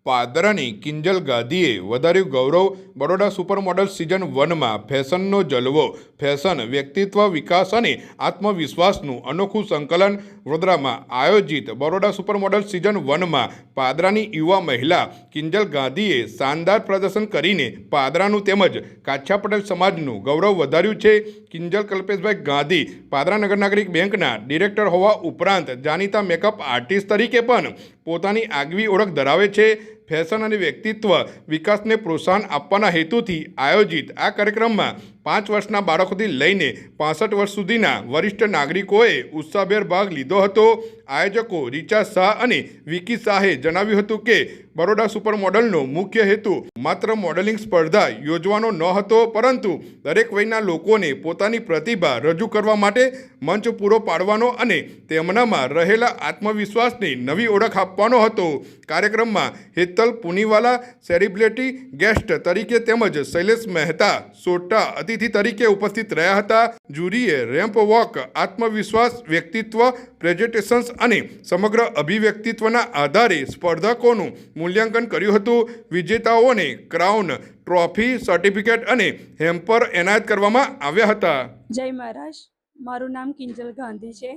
પાદરાની કિંજલ ગાંધીએ વધાર્યું ગૌરવ. બરોડા સુપર મોડલ સિઝન 1માં ફેશનનો જલવો, ફેશન, વ્યક્તિત્વ વિકાસ અને આત્મવિશ્વાસનું અનોખું સંકલન. વડોદરામાં આયોજિત બરોડા સુપર મોડલ સિઝન 1માં પાદરાની યુવા મહિલા કિંજલ ગાંધીએ શાનદાર પ્રદર્શન કરીને પાદરાનું તેમજ કાછા પટેલ સમાજનું ગૌરવ વધાર્યું છે. કિંજલ કલ્પેશભાઈ ગાંધી પાદરા નગર નાગરિક બેંકના ડિરેક્ટર હોવા ઉપરાંત જાણીતા મેકઅપ આર્ટિસ્ટ તરીકે પણ પોતાની આગવી ઓળખ ધરાવે છે. ફેશન અને વ્યક્તિત્વ વિકાસને પ્રોત્સાહન આપવાના હેતુથી આયોજિત આ કાર્યક્રમમાં 5 વર્ષના બાળકોથી લઈને 65 વર્ષ સુધીના વરિષ્ઠ નાગરિકોએ ઉત્સાહભેર ભાગ લીધો હતો. આયોજકો રિચા શાહ અને વિકી શાહે જણાવ્યું હતું કે બરોડા સુપર મોડલનો મુખ્ય હેતુ માત્ર મોડેલિંગ સ્પર્ધા યોજવાનો ન હતો, પરંતુ દરેક વયના લોકોને પોતાની પ્રતિભા રજૂ કરવા માટે મંચ પૂરો પાડવાનો અને તેમનામાં રહેલા આત્મવિશ્વાસને નવી ઓળખ આપવાનો હતો. કાર્યક્રમમાં હેતલ પુનીવાલા સેલિબ્રિટી ગેસ્ટ તરીકે તેમજ શૈલેષ મહેતા સોટા અતિથિ તરીકે ઉપસ્થિત રહ્યા હતા. જુરીએ રેમ્પ વોક, આત્મવિશ્વાસ, વ્યક્તિત્વ, પ્રેઝન્ટેશન્સ અને સમગ્ર અભિવ્યક્તિત્વના આધારે સ્પર્ધકોનું મૂલ્યાંકન કર્યું હતું. વિજેતાઓને ક્રાઉન, ટ્રોફી, સર્ટિફિકેટ અને હેમ્પર એનાયત કરવામાં આવ્યા હતા. જય મહારાજ. મારું નામ કિંજલ ગાંધી છે.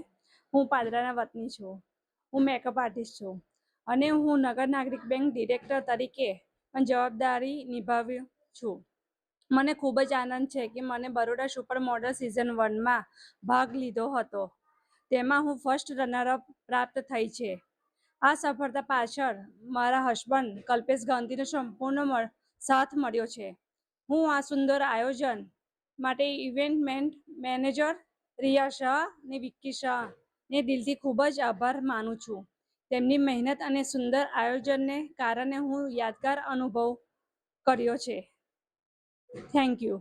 હું પાદરાના વતની છું. હું મેકઅપ આર્ટિસ્ટ છું અને હું નગર નાગરિક બેંક ડિરેક્ટર તરીકે પણ જવાબદારી નિભાવ્યું છું. મને ખૂબ જ આનંદ છે કે મને બરોડા સુપર મોડલ સિઝન 1માં ભાગ લીધો હતો. તેમાં હું ફર્સ્ટ રનરઅપ પ્રાપ્ત થઈ છે. આ સફળતા પાછળ મારા હસબન્ડ કલ્પેશ ગાંધીનો સંપૂર્ણ સાથ મળ્યો છે. હું આ સુંદર આયોજન માટે ઇવેન્ટ મેનેજર રિયા શાહ અને વિક્કી શાહને દિલથી ખૂબ જ આભાર માનું છું. તેમની મહેનત અને સુંદર આયોજનને કારણે હું યાદગાર અનુભવ કર્યો છે. Thank you.